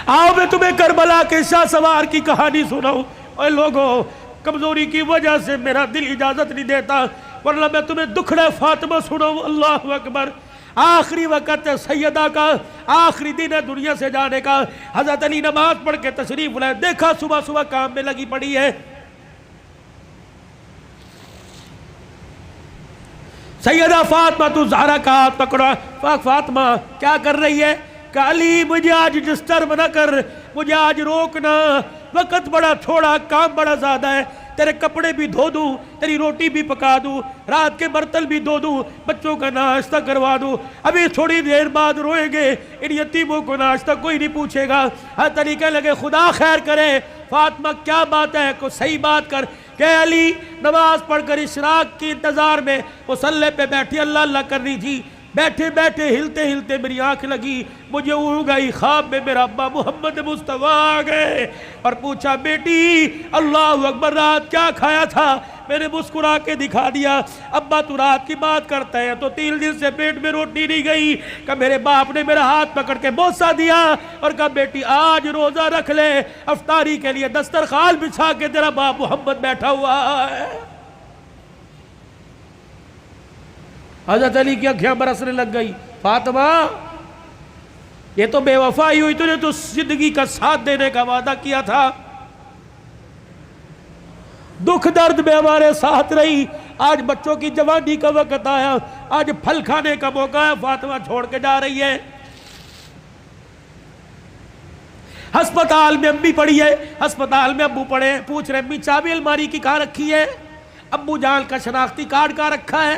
آؤ میں تمہیں کربلا کے شاہ سوار کی کہانی سناؤں. اے لوگوں، کمزوری کی وجہ سے میرا دل اجازت نہیں دیتا، ورنہ میں تمہیں دکھڑا فاطمہ سناؤں. اللہ اکبر. آخری وقت سیدہ کا، آخری دن ہے دنیا سے جانے کا. حضرت علی نماز پڑھ کے تشریف لائے، دیکھا صبح صبح کام میں لگی پڑی ہے. سیدہ فاطمہ تو زہرا کا ہاتھ پکڑا. فاطمہ کیا کر رہی ہے؟ کہ علی مجھے آج ڈسٹرب نہ کر، مجھے آج روکنا، وقت بڑا تھوڑا، کام بڑا زیادہ ہے. تیرے کپڑے بھی دھو دوں، تیری روٹی بھی پکا دوں، رات کے برتن بھی دھو دوں، بچوں کا ناشتہ کروا دوں. ابھی تھوڑی دیر بعد روئیں گے، ان یتیموں کو ناشتہ کوئی نہیں پوچھے گا. ہر طریقے لگے خدا خیر کرے. فاطمہ کیا بات ہے؟ کوئی صحیح بات کر. کہ علی نماز پڑھ کر اشراق کی انتظار میں مصلی پہ بیٹھی اللہ اللہ کر رہی تھی. بیٹھے بیٹھے ہلتے ہلتے میری آنکھ لگی، مجھے اڑ گئی. خواب میں میرا ابا محمد مصطفیٰ آ گئے اور پوچھا بیٹی اللہ اکبر رات کیا کھایا تھا؟ میں نے مسکرا کے دکھا دیا. ابا تو رات کی بات کرتا ہے تو 3 دن سے پیٹ میں روٹی نہیں گئی. کہ میرے باپ نے میرا ہاتھ پکڑ کے بوسہ دیا اور کہا بیٹی آج روزہ رکھ لے، افطاری کے لیے دسترخوان بچھا کے تیرا باپ محمد بیٹھا ہوا ہے. حضرت علی کی آنکھیں برسنے لگ گئی. فاطمہ یہ تو بے وفائی ہوئی، تو نے تو زندگی کا ساتھ دینے کا وعدہ کیا تھا، دکھ درد میں ہمارے ساتھ رہی. آج بچوں کی جوانی کا وقت آیا، آج پھل کھانے کا موقع ہے. فاطمہ چھوڑ کے جا رہی ہے. ہسپتال میں امی پڑی ہے، ہسپتال میں ابو پڑے، پوچھ رہے امی چابی الماری کی کہاں رکھی ہے؟ ابو جان کا شناختی کارڈ کہاں رکھا ہے؟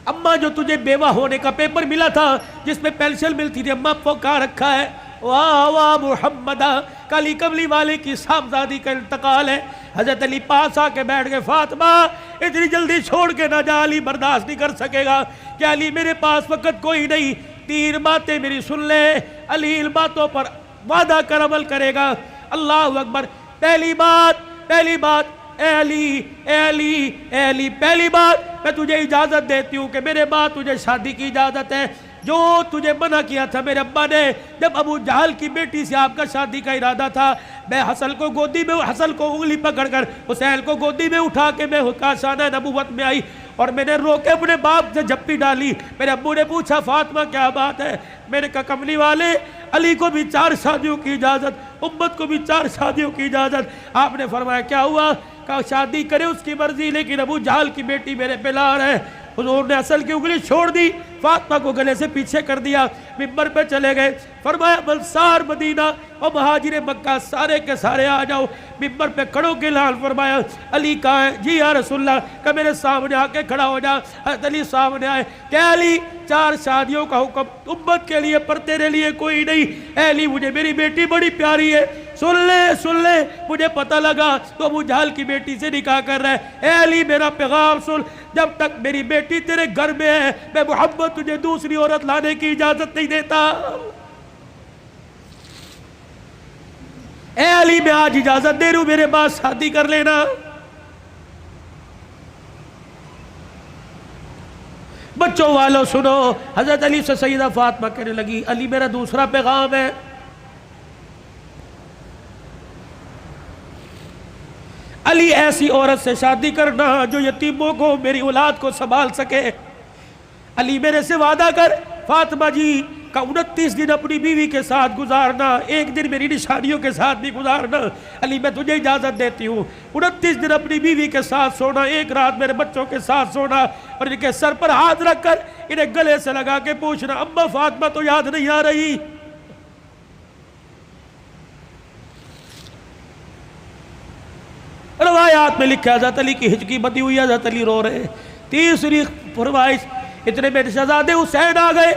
اماں جو تجھے بیوہ ہونے کا پیپر ملا تھا جس میں پینشن ملتی تھی، اماں وہ کہاں رکھا ہے؟ واہ واہ محمدہ، کالی کملی والے کی صاحبزادی کا انتقال ہے. حضرت علی پاس آ کے بیٹھ گئے. فاطمہ اتنی جلدی چھوڑ کے نہ جا، علی برداشت نہیں کر سکے گا. کہ علی میرے پاس وقت کوئی نہیں، 3 باتیں میری سن لے. علی ان باتوں پر وعدہ کر عمل کرے گا. اللہ اکبر. پہلی بات اے علی پہلی بات میں تجھے اجازت دیتی ہوں کہ میرے بعد تجھے شادی کی اجازت ہے. جو تجھے منع کیا تھا میرے ابا نے جب ابو جہل کی بیٹی سے آپ کا شادی کا ارادہ تھا، میں حسن کو گودی میں، حسن کو انگلی پکڑ کر حسین کو گودی میں اٹھا کے میں کاشانہ نبوت میں آئی اور میں نے رو کے اپنے باپ سے جھپی ڈالی. میرے ابو نے پوچھا فاطمہ کیا بات ہے؟ میں نے کہا کملی والے علی کو بھی 4 شادیوں کی اجازت، امت کو بھی 4 شادیوں کی اجازت. آپ نے فرمایا کیا ہوا؟ کہا شادی کرے اس کی مرضی، لیکن ابو جہل کی بیٹی میرے پہ لار ہے. حضور نے اصل کی انگلی چھوڑ دی، فاطمہ کو گلے سے پیچھے کر دیا، منبر پہ چلے گئے. فرمایا انصار مدینہ اور مہاجر مکہ سارے کے سارے آ جاؤ. منبر پہ کھڑوں کے لال فرمایا علی کہاں ہے؟ جی یا رسول اللہ. کہ میرے سامنے آ کے کھڑا ہو جا. حضرت علی سامنے آئے. کہ علی 4 شادیوں کا حکم امت کے لیے پر تیرے لیے کوئی نہیں. اے علی مجھے میری بیٹی بڑی پیاری ہے، سن لے مجھے پتہ لگا تو ابو جہل کی بیٹی سے نکاح کر رہا ہے. اے علی میرا پیغام سن، جب تک میری بیٹی تیرے گھر میں ہے میں محمد تجھے دوسری عورت لانے کی اجازت نہیں دیتا. اے علی میں آج اجازت دے رہا ہوں، میرے بعد شادی کر لینا. بچوں والوں سنو، حضرت علی سے سیدہ فاطمہ کہنے لگی علی میرا دوسرا پیغام ہے. علی ایسی عورت سے شادی کرنا جو یتیموں کو، میری اولاد کو سنبھال سکے. علی میرے سے وعدہ کر. فاطمہ جی کا 29 دن اپنی بیوی کے ساتھ گزارنا، 1 دن میری نشانیوں کے ساتھ بھی گزارنا. علی میں تجھے اجازت دیتی ہوں. 29 دن اپنی بیوی کے ساتھ سونا، 1 رات میرے بچوں کے ساتھ سونا اور ان کے سر پر ہاتھ رکھ کر انہیں گلے سے لگا کے پوچھنا اماں فاطمہ تو یاد نہیں آ رہی؟ روایات میں لکھا حضرت علی کی ہچکی بندی ہوئی، حضرت علی رو رہے. تیسری فرمائش، اتنے میں شہزادے حسین آ گئے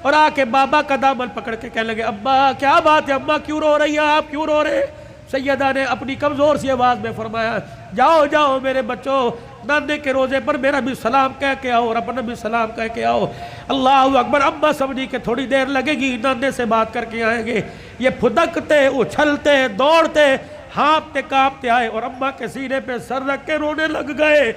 اور آ کے بابا کا دامن پکڑ کے کہنے لگے ابا کیا بات ہے، اماں کیوں رو رہی ہیں، آپ کیوں رو رہے؟ سیدہ نے اپنی کمزور سی آواز میں فرمایا جاؤ میرے بچوں، نانے کے روزے پر میرا بھی سلام کہہ کے آؤ اور اپنا بھی سلام کہہ کے آؤ. اللہ اکبر. اماں سمجھی کہ تھوڑی دیر لگے گی، نانے سے بات کر کے آئیں گے. یہ پھدکتے اچھلتے دوڑتے ہانپتے کانپتے آئے اور اماں کے سینے پہ سر رکھ کے رونے لگ گئے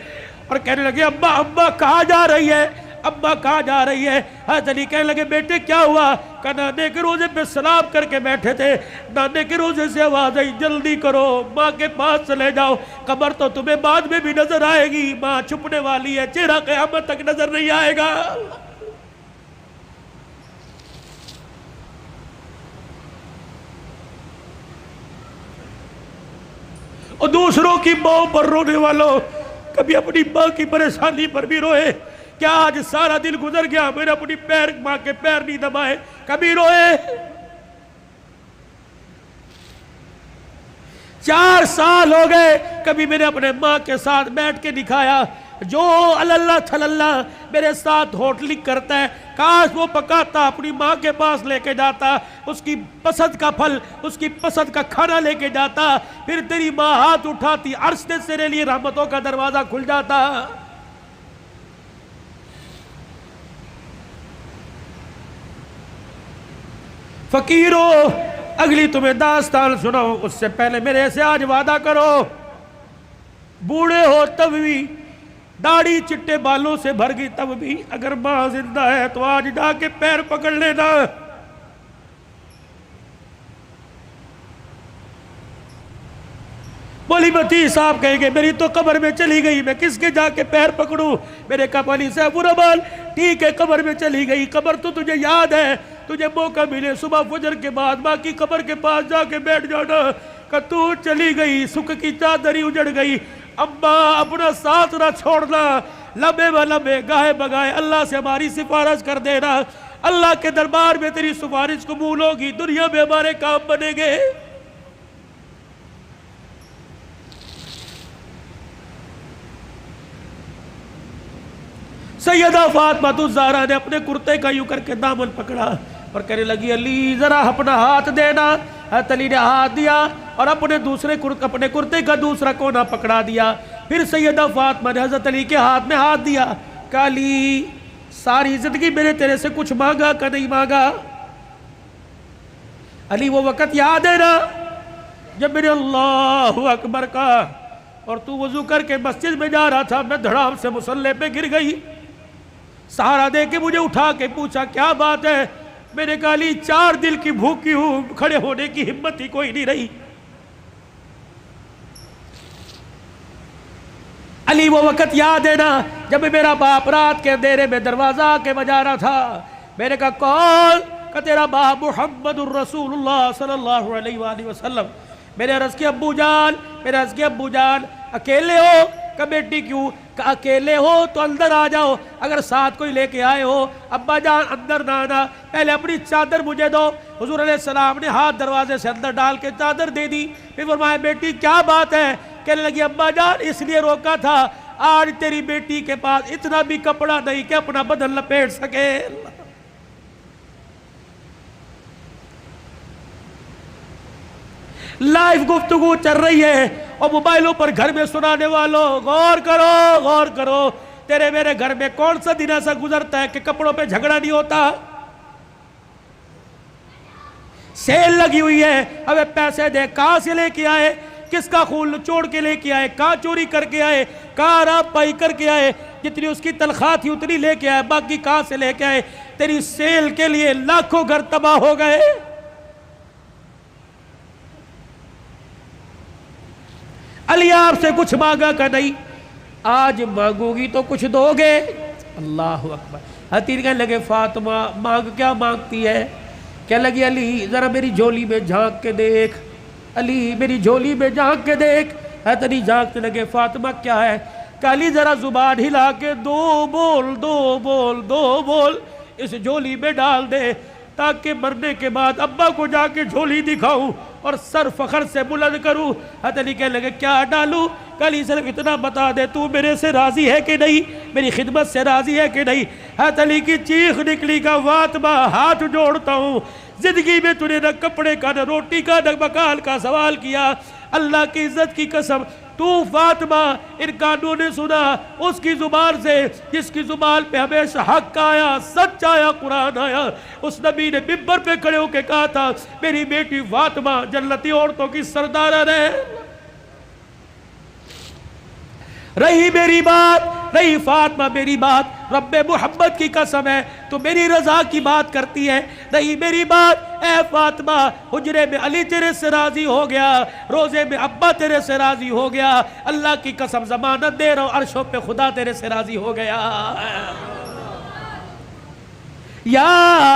اور کہنے لگے ابا کہاں جا رہی ہے؟ اماں کہاں جا رہی ہے؟ حضرت علی کہنے لگے بیٹے کیا ہوا؟ کہ نانے کے روزے پہ سلام کر کے بیٹھے تھے، نانے کے روزے سے آواز آئی جلدی کرو ماں کے پاس چلے جاؤ، قبر تو تمہیں بعد میں بھی نظر آئے گی، ماں چھپنے والی ہے، چہرہ قیامت تک نظر نہیں آئے گا۔ اور دوسروں کی ماں پر رونے والوں، کبھی اپنی ماں کی پریشانی پر بھی روئے۔ کیا آج سارا دن گزر گیا میں نے اپنی ماں کے پیر نہیں دبائے؟ کبھی روئے؟ 4 سال ہو گئے کبھی میں نے اپنے ماں کے ساتھ بیٹھ کے دکھایا؟ جو اللہ تھلاللہ میرے ساتھ ہوٹلنگ کرتا ہے، کاش وہ پکاتا اپنی ماں کے پاس لے کے جاتا، اس کی پسند کا پھل، اس کی پسند کا کھانا لے کے جاتا، پھر تیری ماں ہاتھ اٹھاتی، عرش سے تیرے لیے رحمتوں کا دروازہ کھل جاتا۔ فقیرو، اگلی تمہیں داستان سناؤ اس سے پہلے میرے سے آج وعدہ کرو، بوڑھے ہو تب بھی، داڑھی چٹے بالوں سے بھر گئی تب بھی، اگر ماں زندہ ہے تو آج جا کے پیر پکڑ لینا۔ بولی بتی صاحب کہیں گے میری تو قبر میں چلی گئی، میں کس کے جا کے پیر پکڑوں؟ میرے کہا علی صاحب الرحمن ٹھیک ہے قبر میں چلی گئی، قبر تو تجھے یاد ہے، تجھے موقع ملے صبح فجر کے بعد ماں کی قبر کے پاس جا کے بیٹھ جانا، کہ تو چلی گئی، سکھ کی چادری اجڑ گئی، اماں اپنا ساتھ نہ چھوڑنا، لمبے و لمبے گاہے بگائے اللہ سے ہماری سفارش کر دینا، اللہ کے دربار میں تیری سفارش قبول ہوگی، دنیا میں ہمارے کام بنے گے۔ سیدہ فاطمہ الزہرا نے اپنے کرتے کا یوں کر کے دامن پکڑا اور کہنے لگی علی ذرا اپنا ہاتھ دینا۔ حضرت علی نے ہاتھ دیا اور اپنے کرتے کا دوسرا کونا پکڑا دیا۔ پھر سیدہ فاطمہ نے حضرت علی کے ہاتھ میں ہاتھ دیا، کہا علی ساری زندگی میں نے تیرے سے کچھ مانگا کہ نہیں مانگا؟ علی وہ وقت یاد ہے نا جب میں نے اللہ اکبر کہا اور تو وضو کر کے مسجد میں جا رہا تھا، میں دھڑام سے مصلی پہ گر گئی، سہارا دے کے مجھے اٹھا کے پوچھا کیا بات ہے؟ میں نے کہا علی 4 دل کی بھوکی ہوں، کھڑے ہونے کی ہمت ہی کوئی نہیں رہی۔ علی وہ وقت یاد ہے نا جب میرا باپ رات کے اندھیرے میں دروازہ آ کے بجا رہا تھا، میں نے کہا کون؟ کہ تیرا باپ محمد الرسول اللہ صلی اللہ علیہ وآلہ وسلم۔ میں نے عرض کیا ابو جان اکیلے ہو؟ کہ بیٹی کیوں؟ کہ اکیلے ہو تو اندر آ جاؤ، اگر ساتھ کوئی لے کے آئے ہو ابا جان اندر نہ آنا، پہلے اپنی چادر مجھے دو۔ حضور علیہ السلام نے ہاتھ دروازے سے اندر ڈال کے چادر دے دی، پھر فرمایا بیٹی کیا بات ہے؟ کہنے لگی ابا جان اس لیے روکا تھا، آج تیری بیٹی کے پاس اتنا بھی کپڑا نہیں کہ اپنا بدن لپیٹ سکے۔ لائیو گفتگو چل رہی ہے اور موبائلوں پر گھر میں سنانے والوں غور کرو، تیرے میرے گھر میں کون سا دن ایسا گزرتا ہے کہ کپڑوں پہ جھگڑا نہیں ہوتا؟ سیل لگی ہوئی ہے، ہمیں پیسے دے، کہاں سے لے کے آئے؟ کس کا خون چوڑ کے لے کے آئے؟ کہاں چوری کر کے آئے؟ کہاں راب پائی کر کے آئے؟ جتنی اس کی تنخواہ تھی اتنی لے کے آئے، باقی کہاں سے لے کے آئے؟ تیری سیل کے لیے لاکھوں گھر تباہ ہو گئے۔ علی آپ سے کچھ مانگا کہ نہیں؟ آج مانگو گی تو کچھ دو گے؟ اللہ اکبر۔ حتیر کہنے لگے فاطمہ مانگ کیا مانگتی ہے؟ کہنے لگی علی ذرا میری جھولی میں جھانک کے دیکھ، علی میری جھولی میں جھانک کے دیکھ۔ حضرت علی جھانکنے لگے فاطمہ کیا ہے؟ کہ علی ذرا زبان ہلا کے دو بول اس جھولی میں ڈال دے، تاکہ مرنے کے بعد ابا کو جا کے جھولی دکھاؤں اور سر فخر سے بلند کروں۔ حضرت علی کہنے لگے کیا ڈالوں؟ کہ علی صرف اتنا بتا دے تو میرے سے راضی ہے کہ نہیں، میری خدمت سے راضی ہے کہ نہیں؟ حضرت علی کی چیخ نکلی کہ فاطمہ ہاتھ جوڑتا ہوں، زندگی میں تو نے نہ کپڑے کا نہ روٹی کا نہ مکان کا سوال کیا، اللہ کی عزت کی قسم تو فاطمہ ان کانوں نے سنا اس کی زبان سے جس کی زبان پہ ہمیشہ حق آیا، سچ آیا، قرآن آیا۔ اس نبی نے ممبر پہ کھڑے ہو کے کہا تھا میری بیٹی فاطمہ جنتی عورتوں کی سردار ہے۔ رہی میری بات نہیں فاطمہ میری بات رب محمد کی قسم ہے تو میری رضا کی بات کرتی ہے، نہیں میری بات اے فاطمہ حجرے میں علی تیرے سے راضی ہو گیا، روزے میں ابا تیرے سے راضی ہو گیا، اللہ کی قسم ضمانت دے رہا ہوں عرشوں پہ خدا تیرے سے راضی ہو گیا۔ یا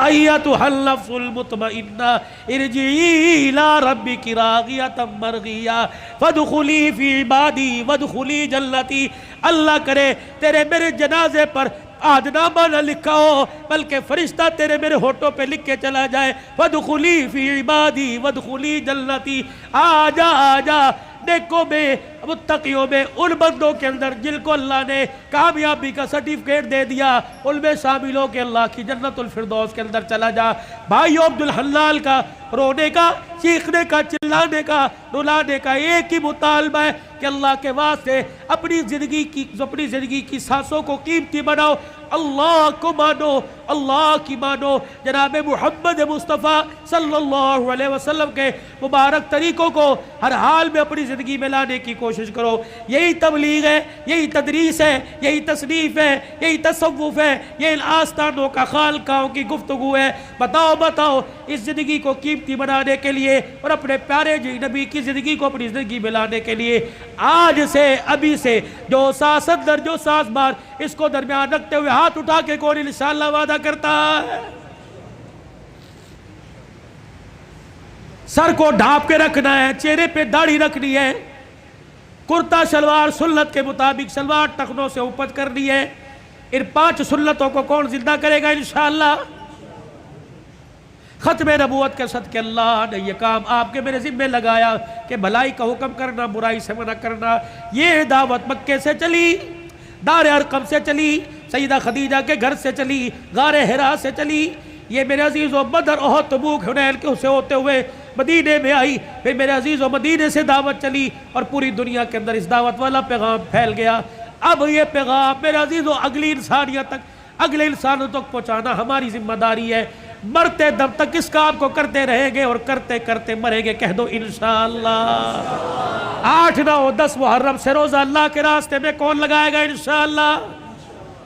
ایتھا النفس المطمئنہ ارجعی الی ربک راضیۃ مرضیہ فادخلی فی عبادی وادخلی جنتی۔ اللہ کرے تیرے میرے جنازے پر آدنامہ نہ لکھا ہو بلکہ فرشتہ تیرے میرے ہونٹوں پہ لکھ کے چلا جائے، وادخلی فی عبادی وادخلی جنتی۔ آجا آجا نیکوں میں متقیوں میں ان بندوں کے اندر جن کو اللہ نے کامیابی کا سرٹیفکیٹ دے دیا ان میں شامل ہو کے اللہ کی جنت الفردوس کے اندر چلا جا۔ بھائیو عبدالحلال کا رونے کا، چیخنے کا، چلانے کا، رلانے کا ایک ہی مطالبہ ہے کہ اللہ کے واسطے اپنی زندگی کی سانسوں کو قیمتی بناؤ، اللہ کو مانو، اللہ کی مانو، جناب محمد مصطفیٰ صلی اللہ علیہ وسلم کے مبارک طریقوں کو ہر حال میں اپنی زندگی میں لانے کی کوشش کرو۔ یہی تبلیغ ہے، یہی تدریس ہے، یہی تصنیف ہے، یہی تصوف ہے، یہ ان آستانوں کا خالقاہوں کی گفتگو ہے۔ بتاؤ اس زندگی کو قیمتی بنانے کے لیے اور اپنے پیارے جی نبی کی زندگی کو اپنی زندگی میں لانے کے لیے آج سے ابھی سے جو ساس اندر جو ساس بار اس کو درمیان رکھتے ہوئے ہاتھ اٹھا کے کون انشاءاللہ وعدہ کرتا ہے؟ سر کو ڈھانپ کے رکھنا ہے، چہرے پہ داڑھی رکھنی ہے، کرتا شلوار سنت کے مطابق شلوار ٹخنوں سے اوپر کرنی ہے۔ ان 5 سنتوں کو کون زندہ کرے گا انشاءاللہ؟ ختم نبوت کے صدقے اللہ نے یہ کام آپ کے میرے ذمہ لگایا کہ بھلائی کا حکم کرنا، برائی سے منع کرنا۔ یہ دعوت مکے سے چلی، دار ارقم سے چلی، سیدہ خدیجہ کے گھر سے چلی، غار حرا سے چلی، یہ میرے عزیزو بدر احد تبوک حنین کے سے ہوتے ہوئے مدینے میں آئی، پھر میرے عزیزو مدینے سے دعوت چلی اور پوری دنیا کے اندر اس دعوت والا پیغام پھیل گیا۔ اب یہ پیغام میرے عزیزو اگلی انسانیت تک، اگلے انسانوں تک پہنچانا ہماری ذمہ داری ہے۔ مرتے دم تک اس کام کو کرتے رہیں گے اور کرتے کرتے مریں گے۔ کہہ دو انشاءاللہ۔ 8، 9، 10 محرم سے روزہ اللہ کے راستے میں کون لگائے گا انشاءاللہ؟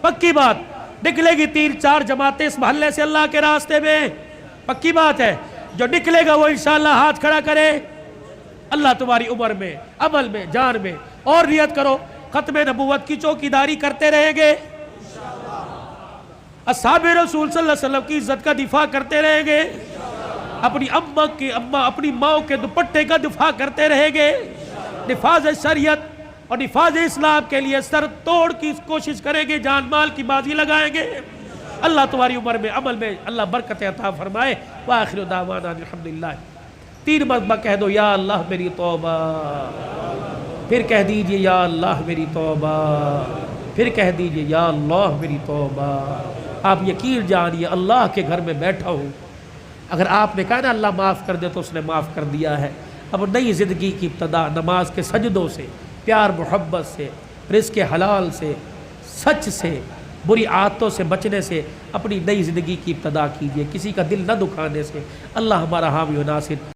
پکی بات، نکلے گی 3-4 جماعتیں اس محلے سے اللہ کے راستے میں، پکی بات ہے۔ جو نکلے گا وہ انشاءاللہ ہاتھ کھڑا کرے۔ اللہ تمہاری عمر میں، عمل میں، جان میں، اور نیت کرو ختم نبوت کی چوکیداری کرتے رہیں گے، اصحاب رسول صلی اللہ علیہ وسلم کی عزت کا دفاع کرتے رہیں گے، اپنی ماؤں کے دوپٹے کا دفاع کرتے رہیں گے، نفاذ شریعت اور نفاذ اسلام کے لیے سر توڑ کی کوشش کریں گے، جان مال کی بازی لگائیں گے۔ اللہ تمہاری عمر میں، عمل میں اللہ برکت عطا فرمائے۔ وآخر دعوانا الحمدللہ۔ 3 مرتبہ کہہ دو یا اللہ میری توبہ، پھر کہہ دیجئے یا اللہ میری توبہ، پھر کہہ دیجئے یا اللہ میری توبہ۔ آپ یقین جانیے اللہ کے گھر میں بیٹھا ہوں، اگر آپ نے کہا نا اللہ معاف کر دے تو اس نے معاف کر دیا ہے۔ اب نئی زندگی کی ابتدا نماز کے سجدوں سے، پیار محبت سے، رزق حلال سے، سچ سے، بری عادتوں سے بچنے سے اپنی نئی زندگی کی ابتدا کیجئے، کسی کا دل نہ دکھانے سے۔ اللہ ہمارا حامی و ناصر